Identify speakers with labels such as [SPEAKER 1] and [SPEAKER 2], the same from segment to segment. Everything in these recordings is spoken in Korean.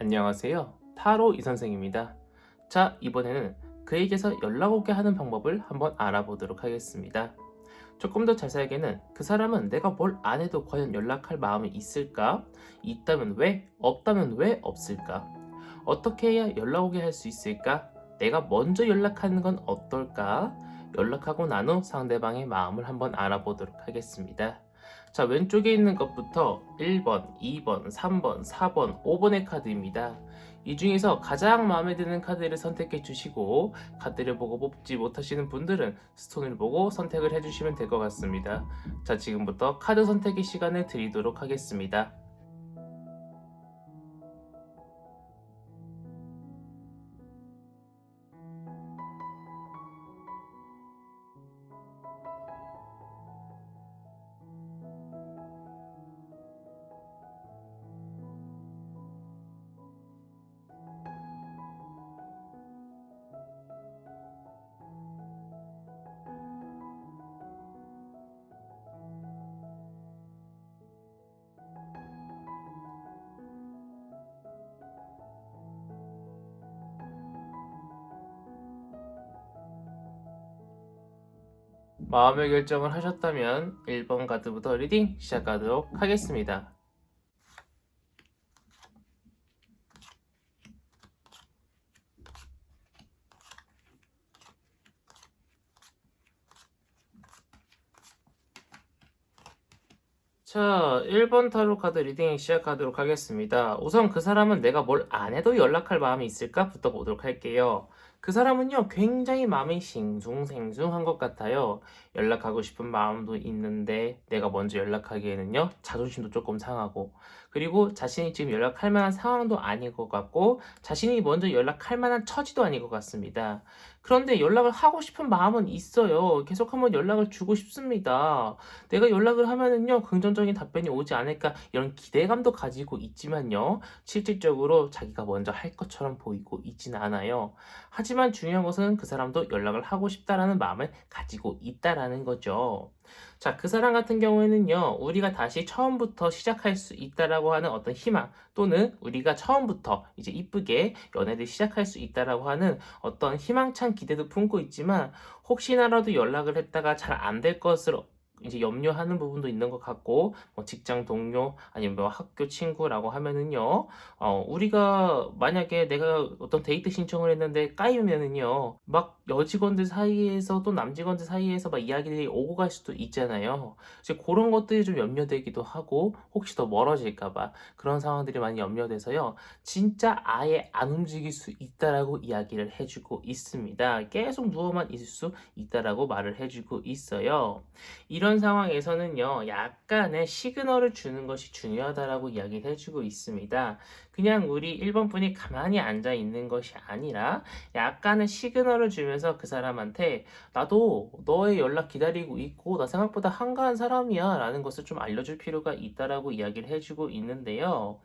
[SPEAKER 1] 안녕하세요. 타로 이선생입니다. 자, 이번에는 그에게서 연락 오게 하는 방법을 한번 알아보도록 하겠습니다. 조금 더 자세하게는 그 사람은 내가 뭘 안 해도 과연 연락할 마음이 있을까? 있다면 왜? 없다면 왜 없을까? 어떻게 해야 연락 오게 할 수 있을까? 내가 먼저 연락하는 건 어떨까? 연락하고 난 후 상대방의 마음을 한번 알아보도록 하겠습니다. 자, 왼쪽에 있는 것부터 1번, 2번, 3번, 4번, 5번의 카드입니다. 이 중에서 가장 마음에 드는 카드를 선택해 주시고, 카드를 보고 뽑지 못하시는 분들은 스톤을 보고 선택을 해주시면 될 것 같습니다. 자, 지금부터 카드 선택의 시간을 드리도록 하겠습니다. 마음의 결정을 하셨다면 1번 카드부터 리딩 시작하도록 하겠습니다. 자, 1번 타로 카드 리딩 시작하도록 하겠습니다. 우선 그 사람은 내가 뭘 안 해도 연락할 마음이 있을까?부터 보도록 할게요. 그 사람은요, 굉장히 마음이 싱숭생숭한 것 같아요. 연락하고 싶은 마음도 있는데, 내가 먼저 연락하기에는요, 자존심도 조금 상하고, 그리고 자신이 지금 연락할 만한 상황도 아닌 것 같고, 자신이 먼저 연락할 만한 처지도 아닌 것 같습니다. 그런데 연락을 하고 싶은 마음은 있어요. 계속 한번 연락을 주고 싶습니다. 내가 연락을 하면은요, 긍정적인 답변이 오지 않을까 이런 기대감도 가지고 있지만요, 실질적으로 자기가 먼저 할 것처럼 보이고 있지는 않아요. 하지만 중요한 것은 그 사람도 연락을 하고 싶다라는 마음을 가지고 있다라는 거죠. 자, 그 사람 같은 경우에는요, 우리가 다시 처음부터 시작할 수 있다라고 하는 어떤 희망, 또는 우리가 처음부터 이제 이쁘게 연애를 시작할 수 있다라고 하는 어떤 희망찬 기대도 품고 있지만, 혹시나라도 연락을 했다가 잘 안 될 것을 이제 염려하는 부분도 있는 것 같고, 뭐 직장 동료 아니면 뭐 학교 친구라고 하면은요, 우리가 만약에 내가 어떤 데이트 신청을 했는데 까이면은요, 막 여직원들 사이에서 또 남직원들 사이에서 막 이야기들이 오고 갈 수도 있잖아요. 이제 그런 것들이 좀 염려되기도 하고, 혹시 더 멀어질까봐 그런 상황들이 많이 염려돼서요, 진짜 아예 안 움직일 수 있다라고 이야기를 해주고 있습니다. 계속 누워만 있을 수 있다라고 말을 해주고 있어요. 이런 상황에서는요, 약간의 시그널을 주는 것이 중요하다라고 이야기를 해주고 있습니다. 그냥 우리 1번 분이 가만히 앉아 있는 것이 아니라 약간의 시그널을 주면서 그 사람한테 나도 너의 연락 기다리고 있고 나 생각보다 한가한 사람이야 라는 것을 좀 알려줄 필요가 있다라고 이야기를 해주고 있는데요.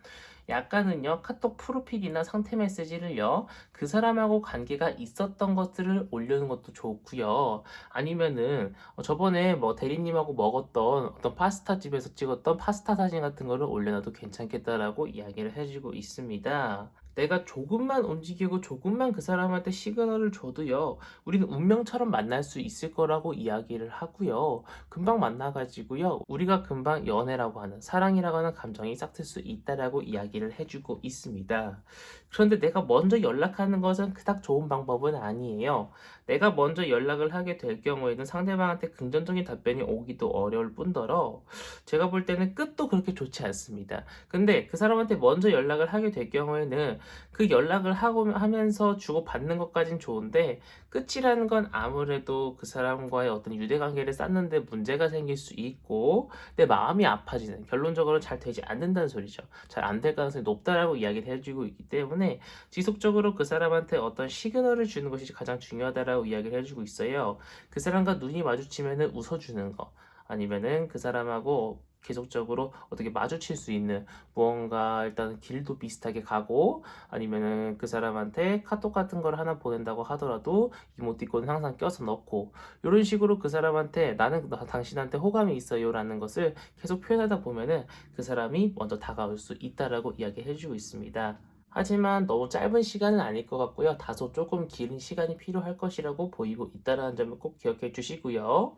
[SPEAKER 1] 약간은요, 카톡 프로필이나 상태 메시지를요, 그 사람하고 관계가 있었던 것들을 올려놓은 것도 좋고요. 아니면은 저번에 뭐 대리님하고 먹었던 어떤 파스타 집에서 찍었던 파스타 사진 같은 거를 올려놔도 괜찮겠다라고 이야기를 해주고 있습니다. 내가 조금만 움직이고 조금만 그 사람한테 시그널을 줘도요, 우리는 운명처럼 만날 수 있을 거라고 이야기를 하고요. 금방 만나가지고요, 우리가 금방 연애라고 하는, 사랑이라고 하는 감정이 싹틀 수 있다라고 이야기를 해주고 있습니다. 그런데 내가 먼저 연락하는 것은 그닥 좋은 방법은 아니에요. 내가 먼저 연락을 하게 될 경우에는 상대방한테 긍정적인 답변이 오기도 어려울 뿐더러, 제가 볼 때는 끝도 그렇게 좋지 않습니다. 근데 그 사람한테 먼저 연락을 하게 될 경우에는 그 연락을 하고 하면서 주고받는 것까진 좋은데, 끝이라는 건 아무래도 그 사람과의 어떤 유대관계를 쌓는데 문제가 생길 수 있고, 내 마음이 아파지는, 결론적으로 잘 되지 않는다는 소리죠. 잘 안 될 가능성이 높다라고 이야기를 해주고 있기 때문에, 지속적으로 그 사람한테 어떤 시그널을 주는 것이 가장 중요하다라고 이야기를 해주고 있어요. 그 사람과 눈이 마주치면은 웃어주는 거, 아니면은 그 사람하고 계속적으로 어떻게 마주칠 수 있는 무언가, 일단 길도 비슷하게 가고, 아니면은 그 사람한테 카톡 같은 걸 하나 보낸다고 하더라도 이모티콘 항상 껴서 넣고, 이런 식으로 그 사람한테 나는 당신한테 호감이 있어요 라는 것을 계속 표현하다 보면은 그 사람이 먼저 다가올 수 있다라고 이야기해 주고 있습니다. 하지만 너무 짧은 시간은 아닐 것 같고요. 다소 조금 긴 시간이 필요할 것이라고 보이고 있다는 점을 꼭 기억해 주시고요.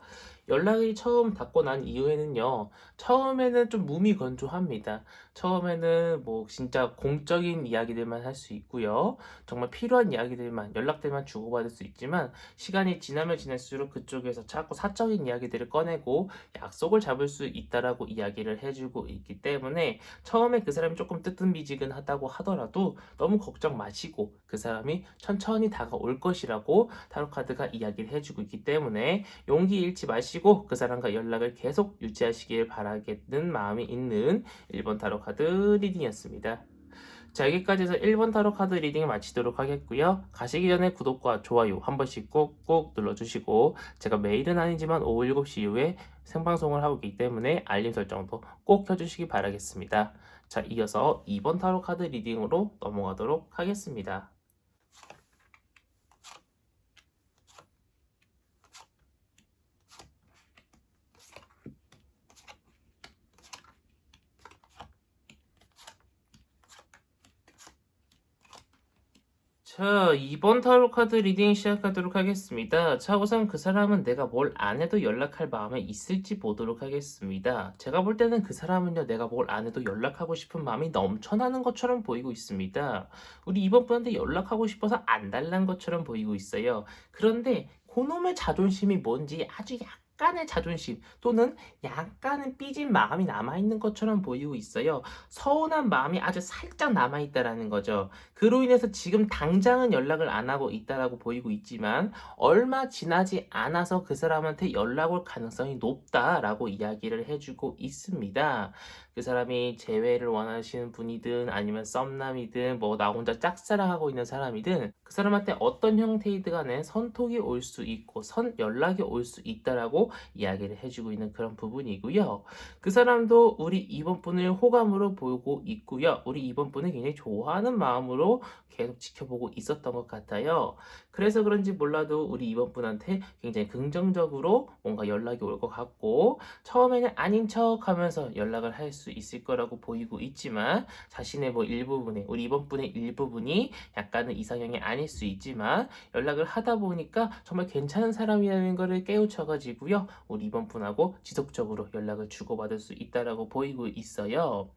[SPEAKER 1] 연락이 처음 닿고 난 이후에는요. 처음에는 좀 무미건조합니다. 처음에는 뭐 진짜 공적인 이야기들만 할 수 있고요. 정말 필요한 이야기들만 연락들만 주고받을 수 있지만 시간이 지나면 지날수록 그쪽에서 자꾸 사적인 이야기들을 꺼내고 약속을 잡을 수 있다라고 이야기를 해주고 있기 때문에 처음에 그 사람이 조금 뜨뜻미지근하다고 하더라도 너무 걱정 마시고 그 사람이 천천히 다가올 것이라고 타로카드가 이야기를 해주고 있기 때문에 용기 잃지 마시고 그 사람과 연락을 계속 유지하시길 바라겠는 마음이 있는 1번 타로카드 리딩이었습니다. 자, 여기까지 해서 1번 타로카드 리딩을 마치도록 하겠고요. 가시기 전에 구독과 좋아요 한 번씩 꾹꾹 눌러주시고 제가 매일은 아니지만 오후 7시 이후에 생방송을 하고 있기 때문에 알림 설정도 꼭 켜주시기 바라겠습니다. 자, 이어서 2번 타로카드 리딩으로 넘어가도록 하겠습니다. 자, 2번 타로 카드 리딩 시작하도록 하겠습니다. 자, 우선 그 사람은 내가 뭘 안 해도 연락할 마음에 있을지 보도록 하겠습니다. 제가 볼 때는 그 사람은요, 내가 뭘 안 해도 연락하고 싶은 마음이 넘쳐나는 것처럼 보이고 있습니다. 우리 이번 분한테 연락하고 싶어서 안 달란 것처럼 보이고 있어요. 그런데 그놈의 자존심이 뭔지 아주 약간의 자존심 또는 약간은 삐진 마음이 남아있는 것처럼 보이고 있어요. 서운한 마음이 아주 살짝 남아있다라는 거죠. 그로 인해서 지금 당장은 연락을 안 하고 있다라고 보이고 있지만 얼마 지나지 않아서 그 사람한테 연락 올 가능성이 높다라고 이야기를 해주고 있습니다. 그 사람이 재회를 원하시는 분이든 아니면 썸남이든 뭐 나 혼자 짝사랑하고 있는 사람이든 그 사람한테 어떤 형태이든 간에 선톡이 올 수 있고 선 연락이 올 수 있다라고 이야기를 해주고 있는 그런 부분이고요. 그 사람도 우리 이번 분을 호감으로 보고 있고요. 우리 이번 분을 굉장히 좋아하는 마음으로 계속 지켜보고 있었던 것 같아요. 그래서 그런지 몰라도 우리 이번 분한테 굉장히 긍정적으로 뭔가 연락이 올 것 같고 처음에는 아닌 척 하면서 연락을 할 수 있을 거라고 보이고 있지만 자신의 뭐 일부분에 우리 이번 분의 일부분이 약간은 이상형이 아닐 수 있지만 연락을 하다 보니까 정말 괜찮은 사람이라는 거를 깨우쳐가지고요. 우리 이번 분하고 지속적으로 연락을 주고받을 수 있다라고 보이고 있어요.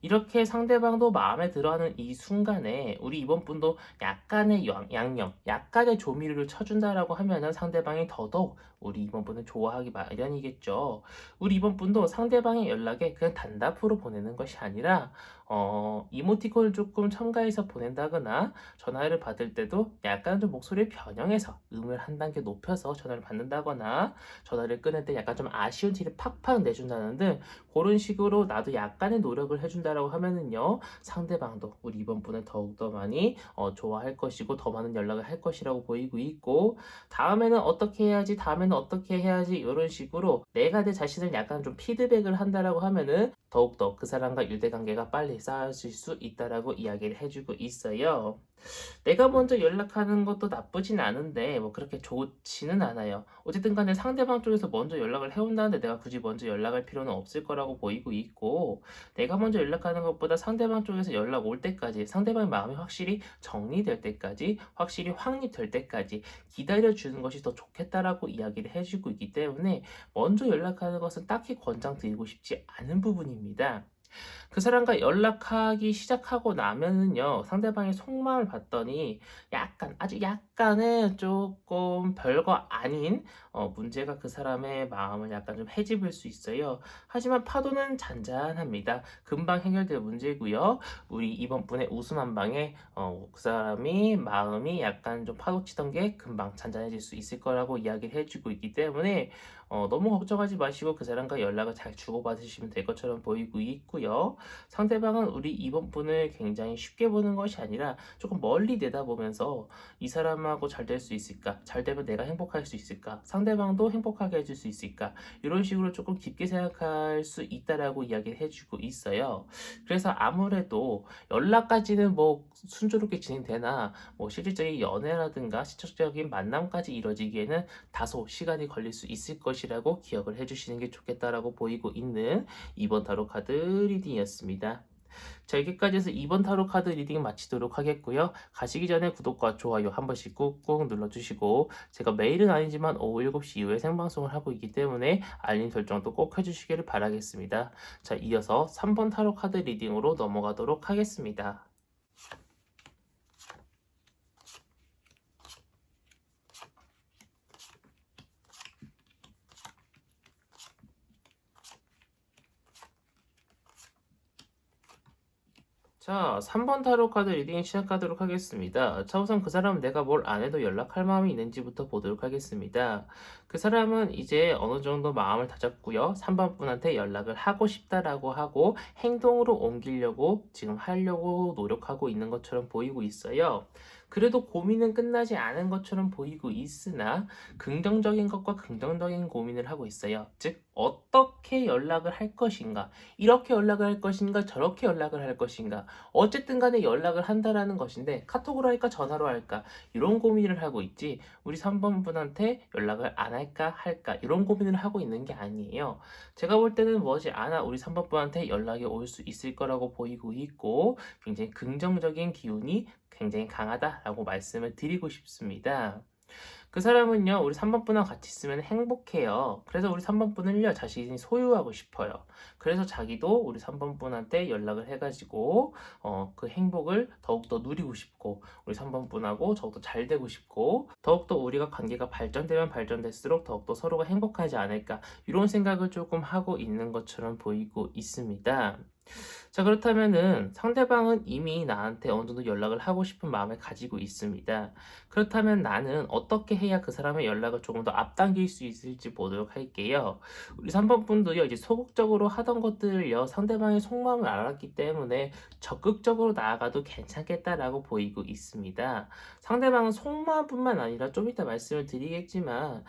[SPEAKER 1] 이렇게 상대방도 마음에 들어하는 이 순간에 우리 이번 분도 약간의 양념, 약간의 조미료를 쳐준다라고 하면은 상대방이 더더욱 우리 이번 분을 좋아하기 마련이겠죠. 우리 이번 분도 상대방의 연락에 그냥 단답으로 보내는 것이 아니라 이모티콘을 조금 첨가해서 보낸다거나 전화를 받을 때도 약간 좀 목소리를 변형해서 음을 한 단계 높여서 전화를 받는다거나 전화를 끊을 때 약간 좀 아쉬운 티를 팍팍 내준다는 등 그런 식으로 나도 약간의 노력을 해준다라고 하면은요 상대방도 우리 이번 분을 더욱더 많이 좋아할 것이고 더 많은 연락을 할 것이라고 보이고 있고 다음에는 어떻게 해야지 다음에는 어떻게 해야지 이런 식으로 내가 내 자신을 약간 좀 피드백을 한다라고 하면은 더욱더 그 사람과 유대관계가 빨리 쌓여질 수 있다라고 이야기를 해주고 있어요. 내가 먼저 연락하는 것도 나쁘진 않은데 뭐 그렇게 좋지는 않아요. 어쨌든 간에 상대방 쪽에서 먼저 연락을 해온다는데 내가 굳이 먼저 연락할 필요는 없을 거라고 보이고 있고 내가 먼저 연락하는 것보다 상대방 쪽에서 연락 올 때까지 상대방의 마음이 확실히 정리될 때까지 확실히 확립될 때까지 기다려주는 것이 더 좋겠다라고 이야기를 해주고 있기 때문에 먼저 연락하는 것은 딱히 권장드리고 싶지 않은 부분입니다. 그 사람과 연락하기 시작하고 나면은요, 상대방의 속마음을 봤더니 약간, 아주 약간의 조금 별거 아닌 문제가 그 사람의 마음을 약간 좀 헤집을 수 있어요. 하지만 파도는 잔잔합니다. 금방 해결될 문제고요. 우리 이번 분의 웃음 한 방에 그 사람이 마음이 약간 좀 파도치던 게 금방 잔잔해질 수 있을 거라고 이야기를 해주고 있기 때문에 너무 걱정하지 마시고 그 사람과 연락을 잘 주고받으시면 될 것처럼 보이고 있고요. 상대방은 우리 이번 분을 굉장히 쉽게 보는 것이 아니라 조금 멀리 내다보면서 이 사람하고 잘 될 수 있을까? 잘 되면 내가 행복할 수 있을까? 상대방도 행복하게 해줄 수 있을까? 이런 식으로 조금 깊게 생각할 수 있다라고 이야기를 해주고 있어요. 그래서 아무래도 연락까지는 뭐 순조롭게 진행되나 뭐 실질적인 연애라든가 시적인 만남까지 이뤄지기에는 다소 시간이 걸릴 수 있을 것이라고 기억을 해주시는 게 좋겠다라고 보이고 있는 이번 타로 카드 리딩이었습니다. 자, 여기까지 해서 2번 타로 카드 리딩 마치도록 하겠고요. 가시기 전에 구독과 좋아요 한 번씩 꾹꾹 눌러주시고, 제가 매일은 아니지만 오후 7시 이후에 생방송을 하고 있기 때문에 알림 설정도 꼭 해주시기를 바라겠습니다. 자, 이어서 3번 타로 카드 리딩으로 넘어가도록 하겠습니다. 자, 3번 타로 카드 리딩 시작하도록 하겠습니다. 자, 우선 그 사람은 내가 뭘 안 해도 연락할 마음이 있는지부터 보도록 하겠습니다. 그 사람은 이제 어느 정도 마음을 다잡고요. 3번 분한테 연락을 하고 싶다라고 하고 행동으로 옮기려고 지금 하려고 노력하고 있는 것처럼 보이고 있어요. 그래도 고민은 끝나지 않은 것처럼 보이고 있으나 긍정적인 것과 긍정적인 고민을 하고 있어요. 즉, 어떻게 연락을 할 것인가? 이렇게 연락을 할 것인가? 저렇게 연락을 할 것인가? 어쨌든 간에 연락을 한다라는 것인데 카톡으로 할까 전화로 할까 이런 고민을 하고 있지, 우리 3번 분한테 연락을 안 할까 할까 이런 고민을 하고 있는 게 아니에요. 제가 볼 때는 머지않아 우리 3번 분한테 연락이 올 수 있을 거라고 보이고 있고, 굉장히 긍정적인 기운이 굉장히 강하다라고 말씀을 드리고 싶습니다. 그 사람은요, 우리 3번 분하고 같이 있으면 행복해요. 그래서 우리 3번 분을요, 자신이 소유하고 싶어요. 그래서 자기도 우리 3번 분한테 연락을 해가지고, 그 행복을 더욱더 누리고 싶고, 우리 3번 분하고 더욱더 잘 되고 싶고, 더욱더 우리가 관계가 발전되면 발전될수록 더욱더 서로가 행복하지 않을까, 이런 생각을 조금 하고 있는 것처럼 보이고 있습니다. 자, 그렇다면은 상대방은 이미 나한테 어느 정도 연락을 하고 싶은 마음을 가지고 있습니다. 그렇다면 나는 어떻게 해야 그 사람의 연락을 조금 더 앞당길 수 있을지 보도록 할게요. 우리 3번 분도요, 이제 소극적으로 하던 것들을요, 상대방의 속마음을 알았기 때문에 적극적으로 나아가도 괜찮겠다라고 보이고 있습니다. 상대방은 속마음뿐만 아니라 좀 이따 말씀을 드리겠지만,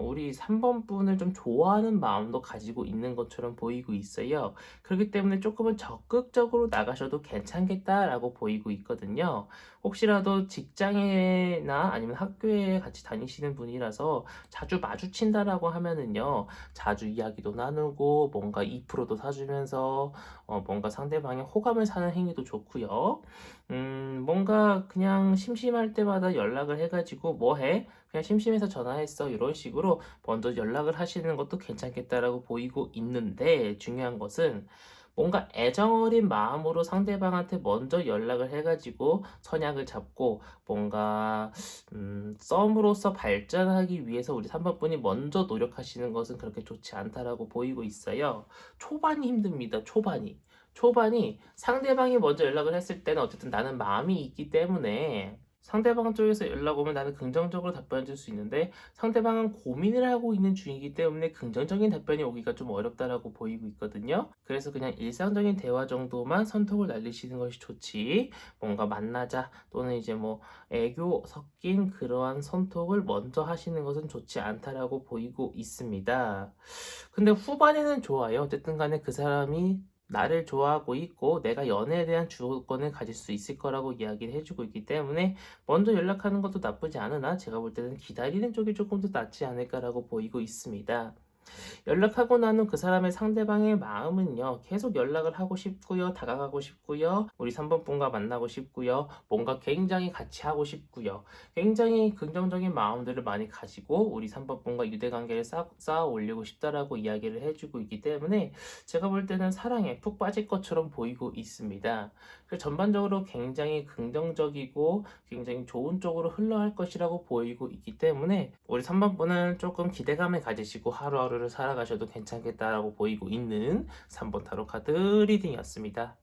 [SPEAKER 1] 우리 3번 분을 좀 좋아하는 마음도 가지고 있는 것처럼 보이고 있어요. 그렇기 때문에 조금은 적극적으로 나가셔도 괜찮겠다라고 보이고 있거든요. 혹시라도 직장이나 아니면 학교에 같이 다니시는 분이라서 자주 마주친다라고 하면은요, 자주 이야기도 나누고 뭔가 2%도 사주면서 뭔가 상대방의 호감을 사는 행위도 좋고요. 뭔가 그냥 심심할 때마다 연락을 해가지고 뭐 해? 그냥 심심해서 전화했어. 이런 식으로 먼저 연락을 하시는 것도 괜찮겠다라고 보이고 있는데, 중요한 것은 뭔가 애정어린 마음으로 상대방한테 먼저 연락을 해가지고 선약을 잡고 뭔가 썸으로서 발전하기 위해서 우리 3번 분이 먼저 노력하시는 것은 그렇게 좋지 않다라고 보이고 있어요. 초반이 힘듭니다. 초반이 상대방이 먼저 연락을 했을 때는 어쨌든 나는 마음이 있기 때문에 상대방 쪽에서 연락 오면 나는 긍정적으로 답변해 줄 수 있는데, 상대방은 고민을 하고 있는 중이기 때문에 긍정적인 답변이 오기가 좀 어렵다라고 보이고 있거든요. 그래서 그냥 일상적인 대화 정도만 선톡을 날리시는 것이 좋지, 뭔가 만나자 또는 이제 뭐 애교 섞인 그러한 선톡을 먼저 하시는 것은 좋지 않다라고 보이고 있습니다. 근데 후반에는 좋아요. 어쨌든 간에 그 사람이 나를 좋아하고 있고 내가 연애에 대한 주도권을 가질 수 있을 거라고 이야기를 해주고 있기 때문에 먼저 연락하는 것도 나쁘지 않으나, 제가 볼 때는 기다리는 쪽이 조금 더 낫지 않을까라고 보이고 있습니다. 연락하고 난 후 그 사람의 상대방의 마음은요, 계속 연락을 하고 싶고요, 다가가고 싶고요, 우리 3번 분과 만나고 싶고요, 뭔가 굉장히 같이 하고 싶고요, 굉장히 긍정적인 마음들을 많이 가지고 우리 3번 분과 유대관계를 쌓아 올리고 싶다라고 이야기를 해주고 있기 때문에 제가 볼 때는 사랑에 푹 빠질 것처럼 보이고 있습니다. 그래서 전반적으로 굉장히 긍정적이고 굉장히 좋은 쪽으로 흘러갈 것이라고 보이고 있기 때문에 우리 3번 분은 조금 기대감을 가지시고 하루하루를 살아가셔도 괜찮겠다라고 보이고 있는 3번 타로 카드 리딩이었습니다.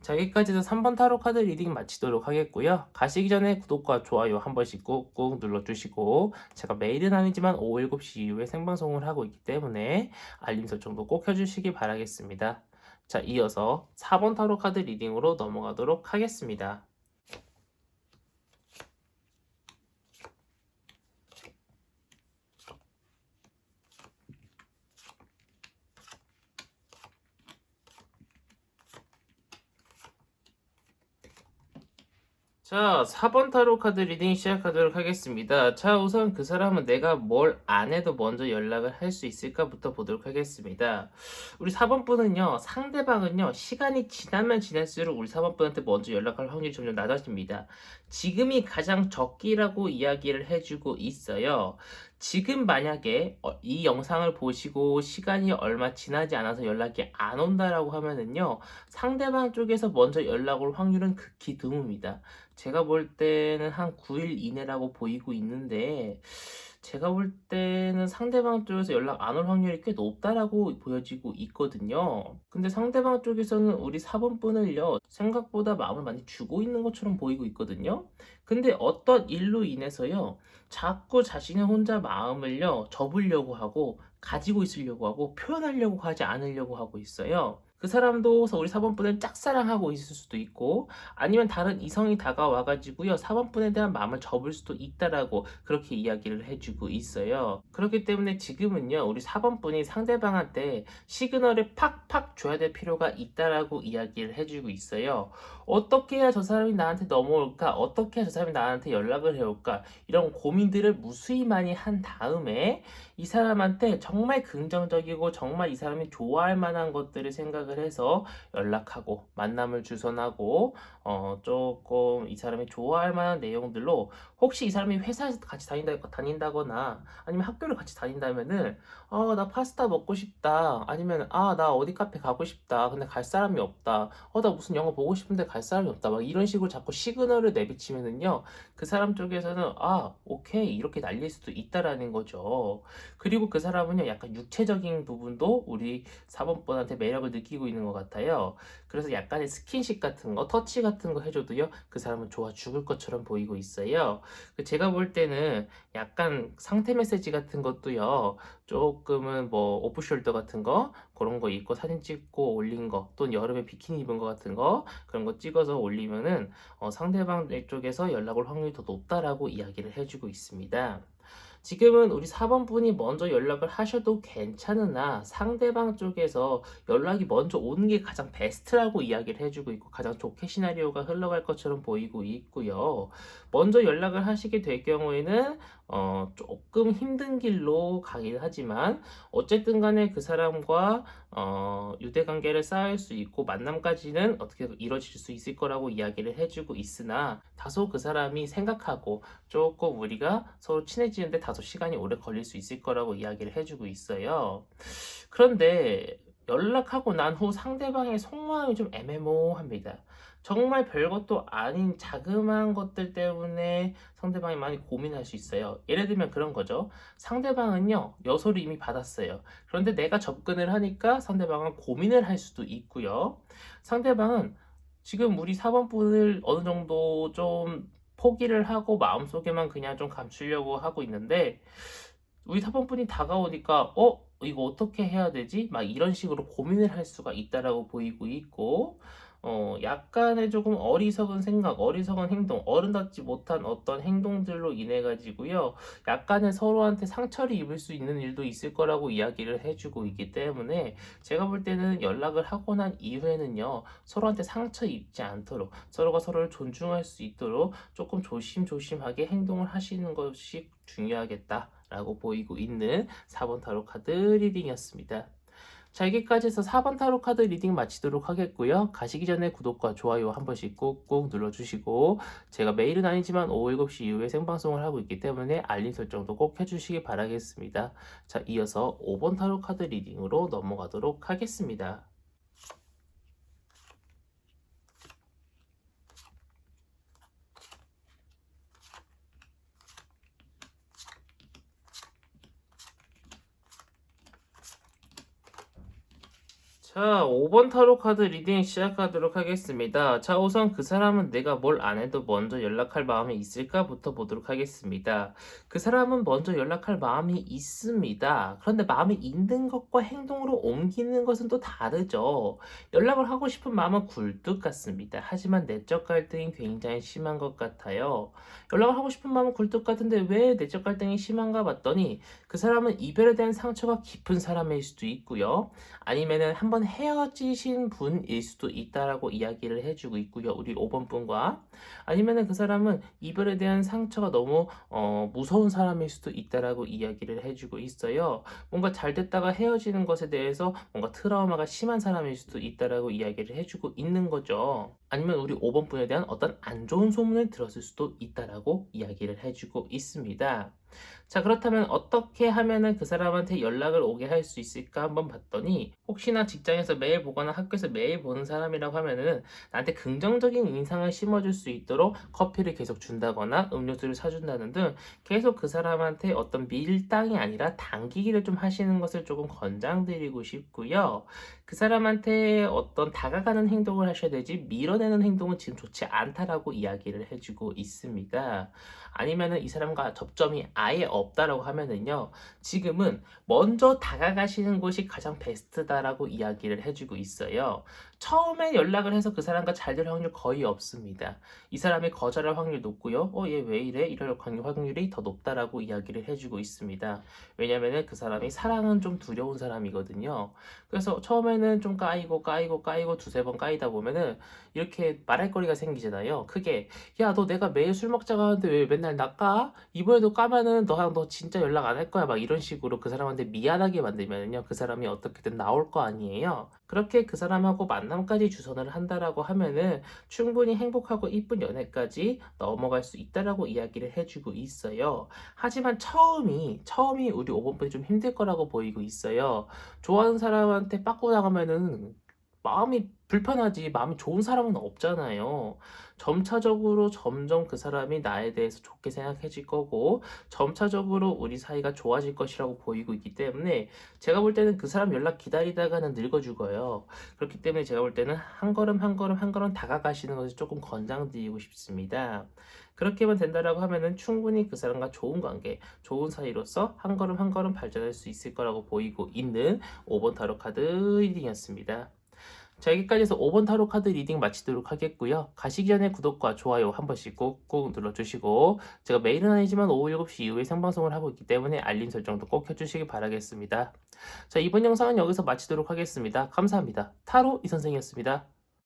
[SPEAKER 1] 자, 여기까지 해서 3번 타로 카드 리딩 마치도록 하겠고요. 가시기 전에 구독과 좋아요 한 번씩 꾹꾹 눌러주시고, 제가 매일은 아니지만 오후 7시 이후에 생방송을 하고 있기 때문에 알림 설정도 꼭 해주시기 바라겠습니다. 자, 이어서 4번 타로 카드 리딩으로 넘어가도록 하겠습니다. 자, 4번 타로 카드 리딩 시작하도록 하겠습니다. 자, 우선 그 사람은 내가 뭘 안 해도 먼저 연락을 할 수 있을까부터 보도록 하겠습니다. 우리 4번 분은요, 상대방은요, 시간이 지나면 지날수록 우리 4번 분한테 먼저 연락할 확률이 점점 낮아집니다. 지금이 가장 적기라고 이야기를 해주고 있어요. 지금 만약에 이 영상을 보시고 시간이 얼마 지나지 않아서 연락이 안 온다라고 하면은요, 상대방 쪽에서 먼저 연락 올 확률은 극히 드뭅니다. 제가 볼 때는 한 9일 이내라고 보이고 있는데, 제가 볼 때는 상대방 쪽에서 연락 안 올 확률이 꽤 높다라고 보여지고 있거든요. 근데 상대방 쪽에서는 우리 4번 분을요, 생각보다 마음을 많이 주고 있는 것처럼 보이고 있거든요. 근데 어떤 일로 인해서요, 자꾸 자신의 혼자 마음을요, 접으려고 하고, 가지고 있으려고 하고, 표현하려고 하지 않으려고 하고 있어요. 그 사람도 우리 4번분을 짝사랑하고 있을 수도 있고, 아니면 다른 이성이 다가와가지고요, 4번분에 대한 마음을 접을 수도 있다라고 그렇게 이야기를 해주고 있어요. 그렇기 때문에 지금은요, 우리 4번분이 상대방한테 시그널을 팍팍 줘야 될 필요가 있다라고 이야기를 해주고 있어요. 어떻게 해야 저 사람이 나한테 넘어올까? 어떻게 해야 저 사람이 나한테 연락을 해올까? 이런 고민들을 무수히 많이 한 다음에 이 사람한테 정말 긍정적이고 정말 이 사람이 좋아할 만한 것들을 생각을 해서 연락하고 만남을 주선하고 조금 이 사람이 좋아할 만한 내용들로, 혹시 이 사람이 회사에서 같이 다닌다거나 아니면 학교를 같이 다닌다면은 나 파스타 먹고 싶다, 아니면 나 어디 카페 가고 싶다, 근데 갈 사람이 없다, 나 무슨 영화 보고 싶은데 갈 사람이 없다, 막 이런 식으로 자꾸 시그널을 내비치면은요, 그 사람 쪽에서는 오케이 이렇게 날릴 수도 있다라는 거죠. 그리고 그 사람은요, 약간 육체적인 부분도 우리 4번분한테 매력을 느끼고 있는 것 같아요. 그래서 약간의 스킨십 같은 거, 터치 같은 거 해줘도요, 그 사람은 좋아 죽을 것처럼 보이고 있어요. 제가 볼 때는 약간 상태 메시지 같은 것도요, 조금은 뭐 오프숄더 같은 거, 그런 거 입고 사진 찍고 올린 거, 또는 여름에 비키니 입은 거 같은 거, 그런 거 찍어서 올리면은 상대방 쪽에서 연락 올 확률이 더 높다라고 이야기를 해주고 있습니다. 지금은 우리 4번 분이 먼저 연락을 하셔도 괜찮으나, 상대방 쪽에서 연락이 먼저 오는 게 가장 베스트라고 이야기를 해주고 있고, 가장 좋게 시나리오가 흘러갈 것처럼 보이고 있고요. 먼저 연락을 하시게 될 경우에는 조금 힘든 길로 가긴 하지만, 어쨌든 간에 그 사람과 유대 관계를 쌓을 수 있고 만남까지는 어떻게 이루어질 수 있을 거라고 이야기를 해주고 있으나, 다소 그 사람이 생각하고 조금 우리가 서로 친해지는데 다소 시간이 오래 걸릴 수 있을 거라고 이야기를 해주고 있어요. 그런데 연락하고 난 후 상대방의 속마음이 좀 애매모호합니다. 정말 별것도 아닌 자그마한 것들 때문에 상대방이 많이 고민할 수 있어요. 예를 들면 그런 거죠. 상대방은요, 여소를 이미 받았어요. 그런데 내가 접근을 하니까 상대방은 고민을 할 수도 있고요. 상대방은 지금 우리 4번분을 어느 정도 좀 포기를 하고 마음속에만 그냥 좀 감추려고 하고 있는데, 우리 4번분이 다가오니까 이거 어떻게 해야 되지? 막 이런 식으로 고민을 할 수가 있다라고 보이고 있고, 약간의 조금 어리석은 생각, 어리석은 행동, 어른답지 못한 어떤 행동들로 인해 가지고요, 약간의 서로한테 상처를 입을 수 있는 일도 있을 거라고 이야기를 해주고 있기 때문에, 제가 볼 때는 연락을 하고 난 이후에는요, 서로한테 상처 입지 않도록, 서로가 서로를 존중할 수 있도록 조금 조심조심하게 행동을 하시는 것이 중요하겠다라고 보이고 있는 4번 타로 카드 리딩이었습니다. 자, 여기까지 해서 4번 타로 카드 리딩 마치도록 하겠고요. 가시기 전에 구독과 좋아요 한 번씩 꾹꾹 눌러주시고, 제가 매일은 아니지만 오후 7시 이후에 생방송을 하고 있기 때문에 알림 설정도 꼭 해주시기 바라겠습니다. 자, 이어서 5번 타로 카드 리딩으로 넘어가도록 하겠습니다. 자, 5번 타로 카드 리딩 시작하도록 하겠습니다. 자, 우선 그 사람은 내가 뭘 안 해도 먼저 연락할 마음이 있을까부터 보도록 하겠습니다. 그 사람은 먼저 연락할 마음이 있습니다. 그런데 마음이 있는 것과 행동으로 옮기는 것은 또 다르죠. 연락을 하고 싶은 마음은 굴뚝 같습니다. 하지만 내적 갈등이 굉장히 심한 것 같아요. 연락을 하고 싶은 마음은 굴뚝 같은데 왜 내적 갈등이 심한가 봤더니, 그 사람은 이별에 대한 상처가 깊은 사람일 수도 있고요. 아니면은 한번 헤어지신 분일 수도 있다라고 이야기를 해주고 있고요. 우리 5번 분과. 아니면은 그 사람은 이별에 대한 상처가 너무 무서운 사람일 수도 있다라고 이야기를 해주고 있어요. 뭔가 잘 됐다가 헤어지는 것에 대해서 뭔가 트라우마가 심한 사람일 수도 있다라고 이야기를 해주고 있는 거죠. 아니면 우리 5번 분에 대한 어떤 안 좋은 소문을 들었을 수도 있다라고 이야기를 해주고 있습니다. 자, 그렇다면 어떻게 하면은 그 사람한테 연락을 오게 할 수 있을까 한번 봤더니, 혹시나 직장에서 매일 보거나 학교에서 매일 보는 사람이라고 하면은 나한테 긍정적인 인상을 심어줄 수 있도록 커피를 계속 준다거나 음료수를 사준다는 등 계속 그 사람한테 어떤 밀당이 아니라 당기기를 좀 하시는 것을 조금 권장드리고 싶고요. 그 사람한테 어떤 다가가는 행동을 하셔야 되지 밀어내는 행동은 지금 좋지 않다라고 이야기를 해주고 있습니다. 아니면은 이 사람과 접점이 아예 없다라고 하면은요, 지금은 먼저 다가가시는 것이 가장 베스트다라고 이야기를 해주고 있어요. 처음에 연락을 해서 그 사람과 잘 될 확률 거의 없습니다. 이 사람이 거절할 확률 높고요. 얘 왜 이래? 이럴 확률이 더 높다라고 이야기를 해주고 있습니다. 왜냐면은 그 사람이 사랑은 좀 두려운 사람이거든요. 그래서 처음에는 좀 까이고 두세 번 까이다 보면은 이렇게 말할 거리가 생기잖아요. 크게 야, 너 내가 매일 술 먹자고 하는데 왜 맨날 나 까? 이번에도 까면은 너랑 너 진짜 연락 안 할 거야. 막 이런 식으로 그 사람한테 미안하게 만들면은요, 그 사람이 어떻게든 나올 거 아니에요. 그렇게 그 사람하고 만남까지 주선을 한다라고 하면은 충분히 행복하고 이쁜 연애까지 넘어갈 수 있다라고 이야기를 해주고 있어요. 하지만 처음이 우리 5번분이 좀 힘들 거라고 보이고 있어요. 좋아하는 사람한테 빠꾸 나가면은 마음이 불편하지, 마음이 좋은 사람은 없잖아요. 점차적으로 점점 그 사람이 나에 대해서 좋게 생각해질 거고, 점차적으로 우리 사이가 좋아질 것이라고 보이고 있기 때문에 제가 볼 때는 그 사람 연락 기다리다가는 늙어 죽어요. 그렇기 때문에 제가 볼 때는 한 걸음 한 걸음 한 걸음 다가가시는 것을 조금 권장드리고 싶습니다. 그렇게만 된다라고 하면은 충분히 그 사람과 좋은 관계, 좋은 사이로서 한 걸음 한 걸음 발전할 수 있을 거라고 보이고 있는 5번 타로 카드 리딩이었습니다. 자, 여기까지 해서 5번 타로 카드 리딩 마치도록 하겠고요. 가시기 전에 구독과 좋아요 한 번씩 꾹꾹 눌러주시고, 제가 매일은 아니지만 오후 7시 이후에 생방송을 하고 있기 때문에 알림 설정도 꼭 켜주시기 바라겠습니다. 자, 이번 영상은 여기서 마치도록 하겠습니다. 감사합니다. 타로 이선생이었습니다.